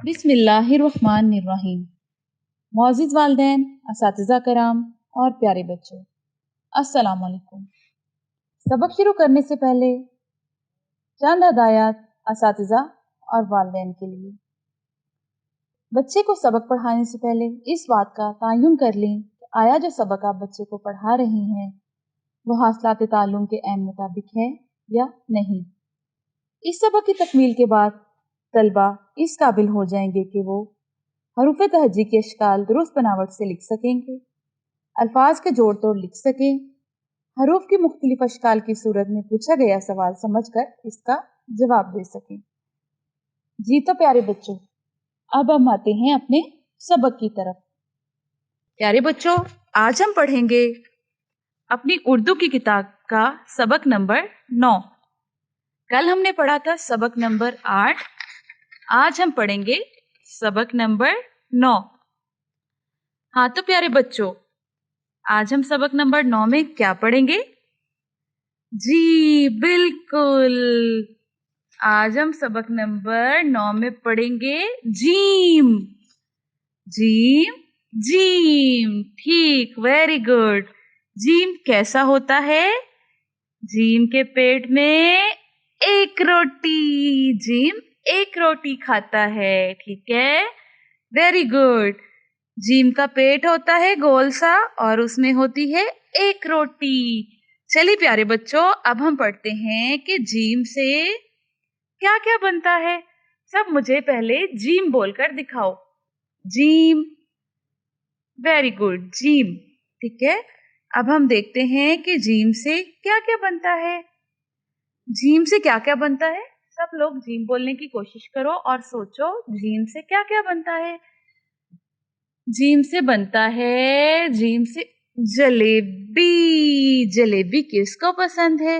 बिस्मिल्लाहिर्रहमानिर्रहीम। मुअज़्ज़िज़ वालिदैन, असातिज़ा कराम और प्यारे बच्चों, अस्सलाम वालेकुम। सबक शुरू करने से पहले चंद हदायत असातिज़ा और वालिदैन के लिए। बच्चे को सबक पढ़ाने से पहले इस बात का तयन कर लें कि आया जो सबक आप बच्चे को पढ़ा रहे हैं वो हासिलात ताल्लुम के ऐन मुताबिक है या नहीं। इस सबक की तकमील के बाद तलबा इस काबिल हो जाएंगे कि वो हरूफ तहजी के अशकाल दुरुस्त बनावट से लिख सकेंगे, अल्फाज के जोड़ तोड़ लिख सकें, हरूफ की मुख्तलिफ अशकाल की सूरत में पूछा गया सवाल समझकर इसका जवाब दे सकें। जी तो प्यारे बच्चों, अब हम आते हैं अपने सबक की तरफ। प्यारे बच्चों, आज हम पढ़ेंगे अपनी उर्दू की किताब का सबक नंबर 9। कल हमने पढ़ा था सबक नंबर 8। आज हम पढ़ेंगे सबक नंबर 9। हाँ तो प्यारे बच्चों, आज हम सबक नंबर 9 में क्या पढ़ेंगे? जी बिल्कुल, आज हम सबक नंबर 9 में पढ़ेंगे जीम। जीम जीम, ठीक, वेरी गुड। जीम कैसा होता है? जीम के पेट में एक रोटी, जीम एक रोटी खाता है, ठीक है, वेरी गुड। जीम का पेट होता है गोल सा और उसमें होती है एक रोटी। चलिए प्यारे बच्चों, अब हम पढ़ते हैं कि जीम से क्या क्या बनता है। सब मुझे पहले जीम बोलकर दिखाओ। जीम, वेरी गुड, जीम, ठीक है। अब हम देखते हैं कि जीम से क्या क्या बनता है। जीम से क्या क्या बनता है? सब लोग जीम बोलने की कोशिश करो और सोचो जीम से क्या क्या बनता है। जीम से बनता है, जीम से जलेबी। जलेबी किसको पसंद है?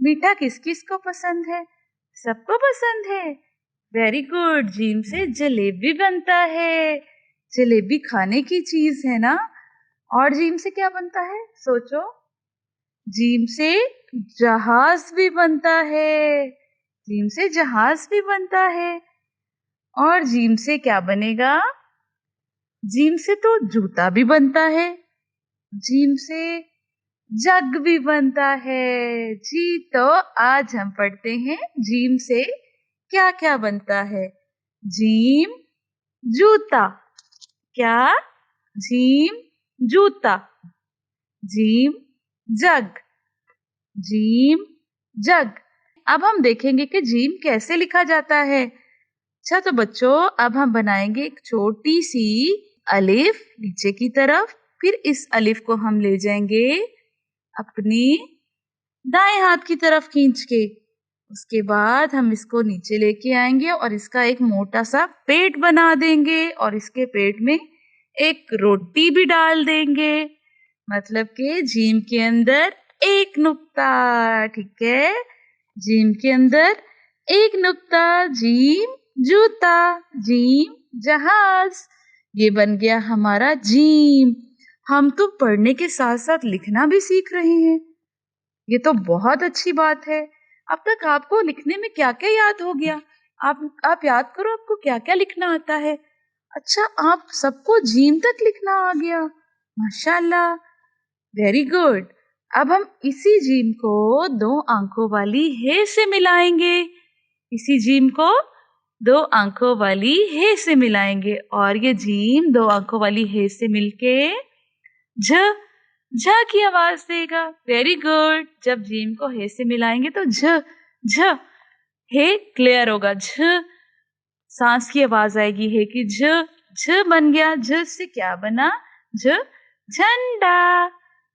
मीठा किस किस को पसंद है? सबको पसंद है, वेरी गुड। जीम से जलेबी बनता है, जलेबी खाने की चीज है ना। और जीम से क्या बनता है सोचो? जीम से जहाज भी बनता है, जीम से जहाज भी बनता है। और जीम से क्या बनेगा? जीम से तो जूता भी बनता है, जीम से जग भी बनता है। जी तो आज हम पढ़ते हैं जीम से क्या क्या बनता है। जीम जूता, क्या? जीम जूता। जीम जग, जीम जग। अब हम देखेंगे कि जीम कैसे लिखा जाता है। अच्छा तो बच्चों, अब हम बनाएंगे एक छोटी सी अलिफ नीचे की तरफ। फिर इस अलिफ को हम ले जाएंगे अपनी दाएं हाथ की तरफ खींच के। उसके बाद हम इसको नीचे लेके आएंगे और इसका एक मोटा सा पेट बना देंगे और इसके पेट में एक रोटी भी डाल देंगे। मतलब कि जीम के अंदर एक नुक्ता, ठीक है, जीम के अंदर एक नुक्ता। जीम जूता, जीम जहाज, ये बन गया हमारा जीम। हम तो पढ़ने के साथ साथ लिखना भी सीख रहे हैं, ये तो बहुत अच्छी बात है। अब तक आपको लिखने में क्या क्या याद हो गया? आप याद करो, आपको क्या क्या लिखना आता है? अच्छा, आप सबको जीम तक लिखना आ गया, माशाल्लाह, वेरी गुड। अब हम इसी जीम को दो आंखों वाली हे से मिलाएंगे। इसी जीम को दो आंखों वाली हे से मिलाएंगे और ये जीम दो आंखों वाली हे से मिलके झ झ की आवाज देगा, वेरी गुड। जब जीम को हे से मिलाएंगे तो झ झ, हे क्लियर होगा, झ सांस की आवाज आएगी हे की, झ झ बन गया। झ से क्या बना? झ झंडा,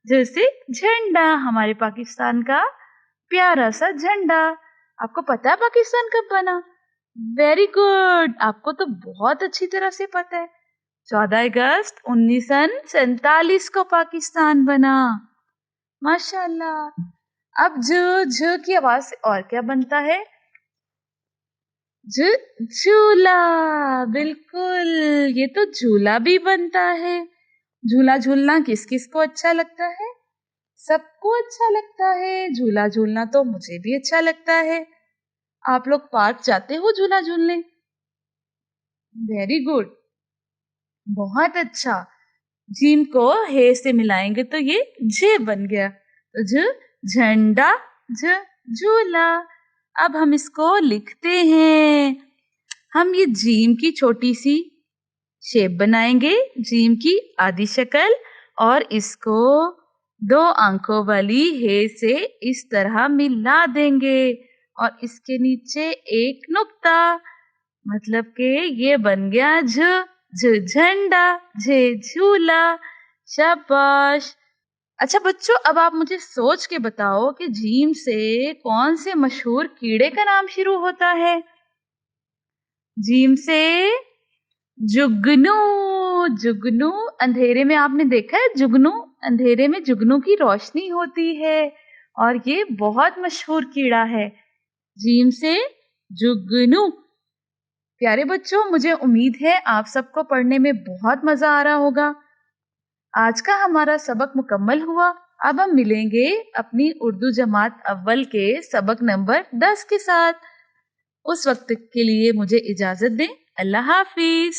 झ से झंडा, हमारे पाकिस्तान का प्यारा सा झंडा। आपको पता है पाकिस्तान कब बना? वेरी गुड, आपको तो बहुत अच्छी तरह से पता है। 14 अगस्त 1947 को पाकिस्तान बना, माशाल्लाह। अब झ की आवाज से और क्या बनता है? झूला, बिल्कुल, ये तो झूला भी बनता है। झूला झूलना किस किस को अच्छा लगता है? सबको अच्छा लगता है। झूला झूलना तो मुझे भी अच्छा लगता है। आप लोग पार्क जाते हो झूला झूलने? वेरी गुड, बहुत अच्छा। जिम को हे से मिलाएंगे तो ये झ बन गया। तो झंडा, झ झूला। अब हम इसको लिखते हैं। हम ये जिम की छोटी सी शेप बनाएंगे, जिम की आधी शक्ल, और इसको 2 आंखों वाली हे से इस तरह मिला देंगे और इसके नीचे एक नुक्ता, मतलब कि ये बन गया झंडा, झूला। शाबाश। अच्छा बच्चों, अब आप मुझे सोच के बताओ कि जीम से कौन से मशहूर कीड़े का नाम शुरू होता है? जीम से जुगनू। जुगनू, अंधेरे में आपने देखा है जुगनू? अंधेरे में जुगनू की रोशनी होती है और ये बहुत मशहूर कीड़ा है। जीम से जुगनू। प्यारे बच्चों, मुझे उम्मीद है आप सबको पढ़ने में बहुत मजा आ रहा होगा। आज का हमारा सबक मुकम्मल हुआ। अब हम मिलेंगे अपनी उर्दू जमात अव्वल के सबक नंबर 10 के साथ। उस वक्त के लिए मुझे इजाजत दें। अल्लाह हाफिज।